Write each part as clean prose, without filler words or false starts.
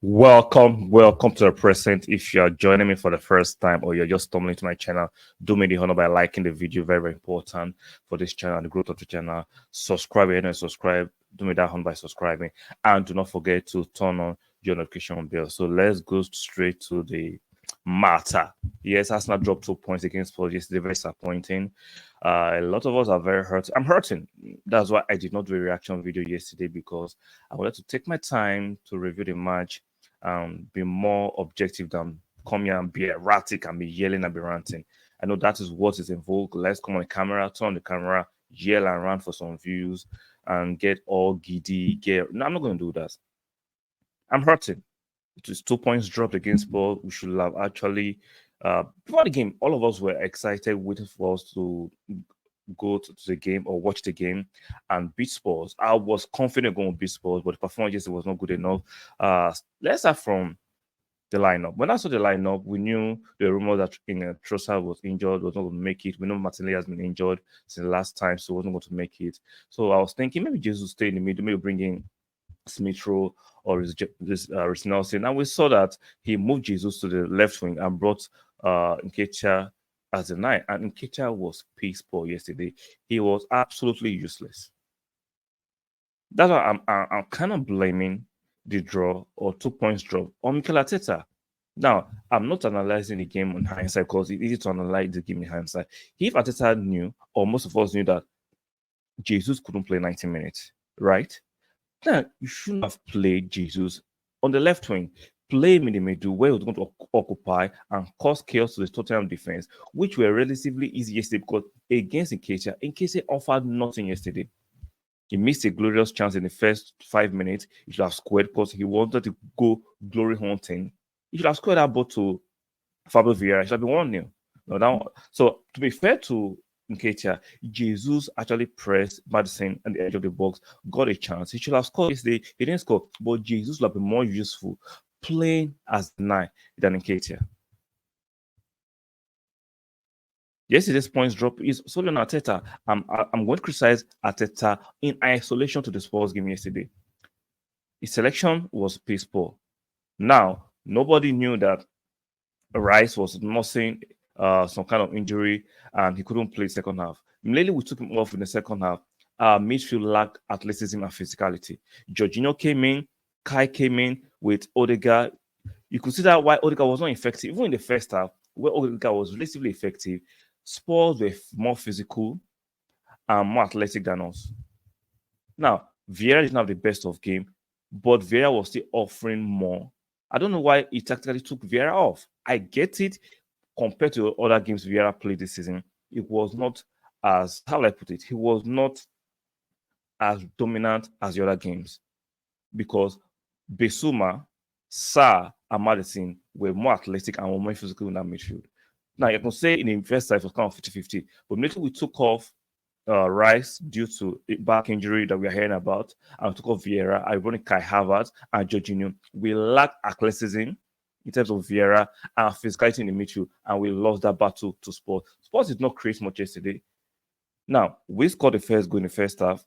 Welcome to the present. If you are joining me for the first time or you're just stumbling to my channel, do me the honor by liking the video. Very, very important for this channel and the growth of the channel. Subscribe if you don't subscribe. Do me that honor by subscribing, and do not forget to turn on your notification bell. So let's go straight to the matter. Yes, Arsenal dropped 2 points against Spurs yesterday. Very disappointing. A lot of us are very hurt. I'm hurting. That's why I did not do a reaction video yesterday, because I wanted to take my time to review the match, be more objective than come here and be erratic and be yelling and be ranting. I know that is what is in vogue. Let's come on the camera, turn on the camera, yell and rant for some views, and get all giddy. No, I'm not going to do that. I'm hurting. It was 2 points dropped against Spurs. We should have actually, before the game, all of us were excited, waiting for us to go to the game or watch the game and beat Spurs. I was confident going to beat Spurs, but the performance yesterday was not good enough. Let's start from the lineup. When I saw the lineup, we knew the rumor that Trossard was injured, was not going to make it. We know Martinelli has been injured since the last time, so wasn't going to make it. So I was thinking maybe Jesus stay in the middle, maybe bring in Smith Rowe or Rhys Nelson. And we saw that he moved Jesus to the left wing and brought Nketiah as a 9. And Nketiah was piss poor yesterday. He was absolutely useless. That's why I'm kind of blaming the draw or 2 points drop on Mikel Arteta. Now, I'm not analyzing the game on hindsight, because it's easy to analyze the game in hindsight. If Arteta knew, or most of us knew, that Jesus couldn't play 90 minutes, right? Now, you shouldn't have played Jesus on the left wing. Play him in the middle, where he was going to occupy and cause chaos to the Tottenham defense, which were relatively easy yesterday, because against Nketiah offered nothing yesterday. He missed a glorious chance in the first 5 minutes. He should have scored, because he wanted to go glory hunting. He should have scored that ball to Fabio Vieira. It should have been 1-0. No, so, to be fair to Nketiah, Jesus actually pressed Maddison at the edge of the box, got a chance. He should have scored yesterday. He didn't score, but Jesus would have been more useful playing as the 9 than Nketiah. Yesterday's points drop is solely on Arteta. I'm going to criticize Arteta in isolation to the Spurs game yesterday. His selection was piss poor. Now, nobody knew that Rice was nursing some kind of injury and he couldn't play second half. Immediately we took him off in the second half. Midfield lacked athleticism and physicality. Jorginho came in, Kai came in with Odegaard. You could see that why Odegaard was not effective. Even in the first half, where Odegaard was relatively effective, Spurs were more physical and more athletic than us. Now, Vieira didn't have the best of game, but Vieira was still offering more. I don't know why he tactically took Vieira off. I get it. Compared to other games Vieira played this season, it was not as, how will I put it? He was not as dominant as the other games, because Bissouma, Sarr, and Maddison were more athletic and were more physical in that midfield. Now, you can say in the first side it was kind of 50-50, but immediately we took off Rice due to a back injury that we are hearing about, and we took off Vieira, ironically Kai Havertz and Jorginho. We lacked athleticism in terms of Vieira and physicality in the midfield, and we lost that battle to Spurs. Spurs did not create much yesterday. Now, we scored the first goal in the first half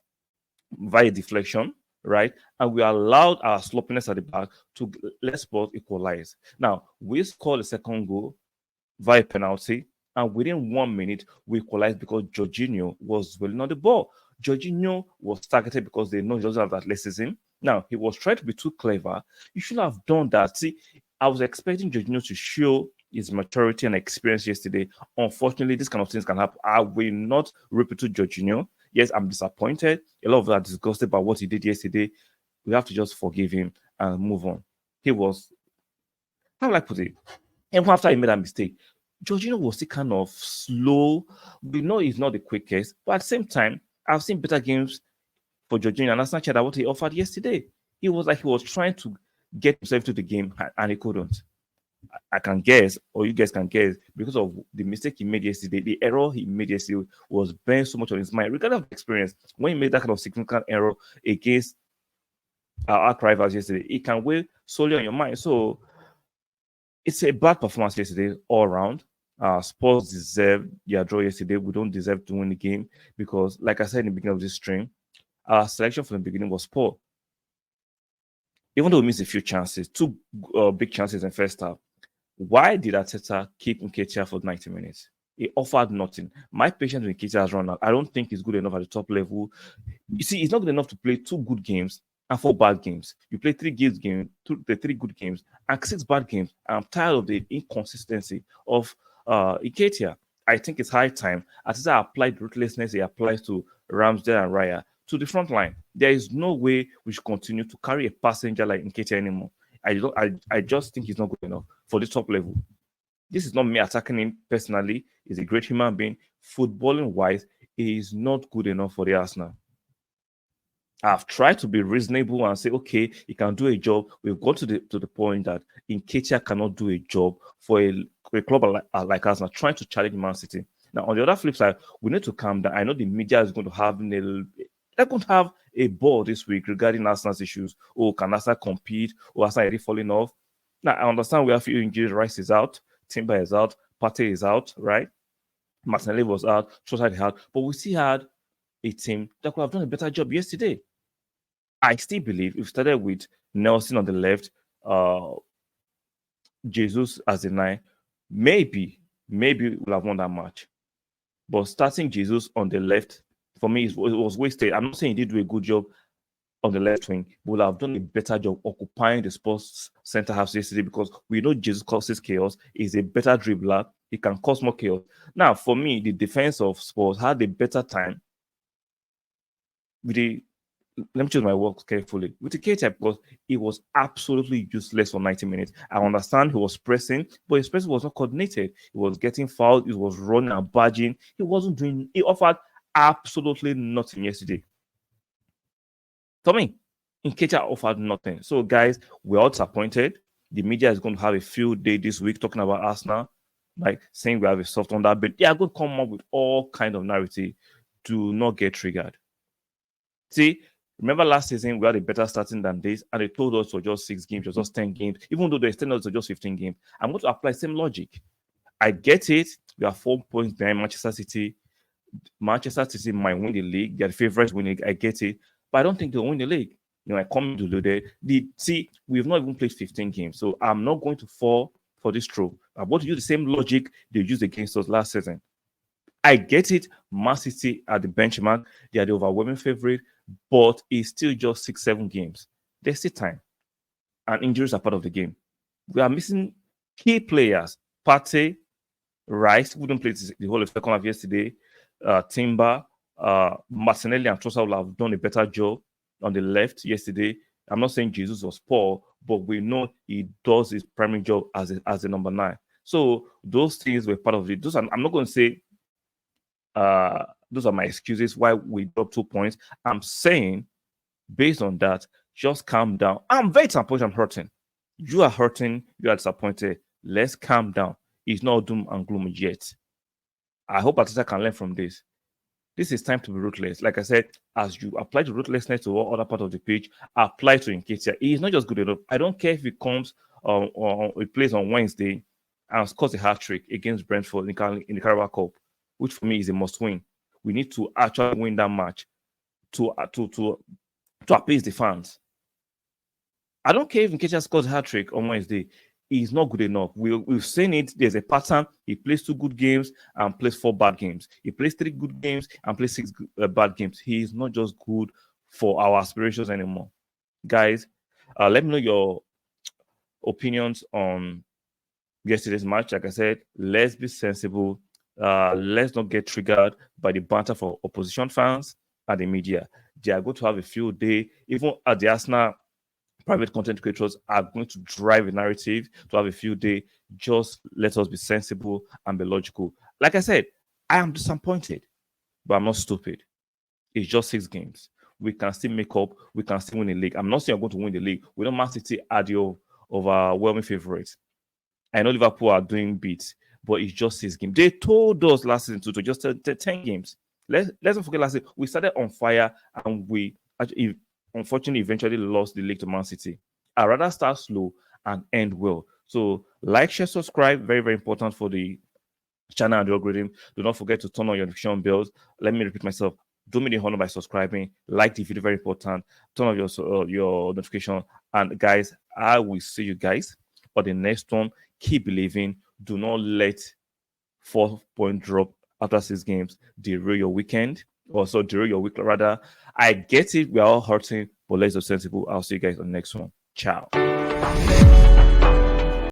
via deflection, right? And we allowed our sloppiness at the back to let Spurs equalize. Now, we scored the second goal via penalty, and within 1 minute, we equalized because Jorginho was dwelling on the ball. Jorginho was targeted because they know he doesn't have athleticism. Now, he was trying to be too clever. You should have done that. See, I was expecting Jorginho to show his maturity and experience yesterday. Unfortunately, this kind of things can happen. I will not repeat to Jorginho. Yes, I'm disappointed. A lot of us are disgusted by what he did yesterday. We have to just forgive him and move on. He was, how will I put it? And after he made that mistake, Jorginho was still kind of slow. We know he's not the quickest, but at the same time, I've seen better games for Jorginho, and that's not what he offered yesterday. He was like he was trying to get himself to the game, and he couldn't. I can guess, or you guys can guess, because of the mistake he made yesterday, the error he made yesterday was burned so much on his mind. Regardless of experience, when he made that kind of significant error against our rivals yesterday, it can weigh solely on your mind. So it's a bad performance yesterday all around. Spurs deserved their draw yesterday. We don't deserve to win the game because, like I said in the beginning of this stream, our selection from the beginning was poor. Even though we missed a few chances, two big chances in first half, why did Arteta keep Nketiah for 90 minutes? He offered nothing. My patience with Nketiah has run out. I don't think he's good enough at the top level. You see, it's not good enough to play 2 good games and 4 bad games. You play 3 the 3 good games and 6 bad games. I'm tired of the inconsistency of Nketiah. I think it's high time Arteta applied ruthlessness he applies to Ramsdale and Raya to the front line. There is no way we should continue to carry a passenger like Nketiah anymore. I just think he's not good enough for the top level. This is not me attacking him personally. He's a great human being. Footballing wise, he is not good enough for the Arsenal. I've tried to be reasonable and say, okay, he can do a job. We've got to the point that Nketiah cannot do a job for a club like Arsenal, trying to challenge Man City. Now, on the other flip side, we need to calm down. I know the media is going to have they're going to have a ball this week regarding Arsenal's issues. Oh, can Arsenal compete? Oh, Arsenal already falling off. Now, I understand we have a few injuries. Rice is out, Timber is out, Partey is out, right? Martinelli was out, Trossard is out, but we still had a team that could have done a better job yesterday. I still believe if we started with Nelson on the left, Jesus as the 9, maybe we'll have won that match. But starting Jesus on the left, for me, it was wasted. I'm not saying he did do a good job on the left wing, but we'll have done a better job occupying the Spurs center half yesterday because we know Jesus causes chaos. He's a better dribbler. He can cause more chaos. Now, for me, the defense of Spurs had a better time with the let me choose my words carefully. With the K-type, because he was absolutely useless for 90 minutes. I understand he was pressing, but his pressing was not coordinated. He was getting fouled, he was running and barging. He offered absolutely nothing yesterday. For me, Nketiah offered nothing. So, guys, we're all disappointed. The media is going to have a field day this week talking about Arsenal, like saying we have a soft on that, but they are going to come up with all kind of narrative. Do not get triggered. See, remember last season we had a better starting than this, and they told us for just 6 games, or just 10 games, even though they extended us to just 15 games. I'm going to apply same logic. I get it. We are 4 points behind Manchester City. Manchester City might win the league. They're the favorites winning. I get it. But I don't think they'll win the league. I come to do that. See, we've not even played 15 games. So I'm not going to fall for this trope. I'm going to use the same logic they used against us last season. I get it. Man City are the benchmark. They are the overwhelming favorite, but it's still just 6-7 games. There's still time. And injuries are part of the game. We are missing key players. Partey, Rice, who didn't play the whole of the second half yesterday. Timber, Martinelli and Trossard will have done a better job on the left yesterday. I'm not saying Jesus was poor, but we know he does his primary job as a number 9. So those things were part of it. I'm not going to say those are my excuses why we dropped 2 points. I'm saying, based on that, just calm down. I'm very disappointed. I'm hurting. You are hurting. You are disappointed. Let's calm down. It's not doom and gloom yet. I hope Arteta can learn from this. This is time to be ruthless. Like I said, as you apply the ruthlessness to all other part of the pitch, apply to Nketiah. He is not just good enough. I don't care if he comes or he plays on Wednesday and scores a hat trick against Brentford in the Carabao Cup, which for me is a must-win. We need to actually win that match to appease the fans. I don't care if Nketiah scores a hat trick on Wednesday. He's not good enough. We've seen it. There's a pattern. He plays 2 good games and plays 4 bad games. He plays 3 good games and plays 6 bad games. He is not just good for our aspirations anymore. Guys, let me know your opinions on yesterday's match. Like I said, let's be sensible. Let's not get triggered by the banter for opposition fans and the media. They are going to have a field day. Even at the Arsenal, private content creators are going to drive a narrative to have a field day. Just let us be sensible and be logical. Like I said, I am disappointed, but I'm not stupid. It's just 6 games. We can still make up. We can still win the league. I'm not saying I'm going to win the league. We know Man City are the overwhelming favorites. I know Liverpool are doing beats, but it's just 6 games. They told us last season to just 10 games. Let's not forget last season, we started on fire and we actually, unfortunately, eventually lost the league to Man City. I'd rather start slow and end well. So, like, share, subscribe. Very, very important for the channel and the algorithm. Do not forget to turn on your notification bells. Let me repeat myself. Do me the honor by subscribing, like the video, very important. Turn on your notification, and guys, I will see you guys on the next one. Keep believing. Do not let 4 point drop after 6 games derail your weekend. Also derail your week rather. I get it. We are all hurting, but let's be sensible. I'll see you guys on the next one. Ciao.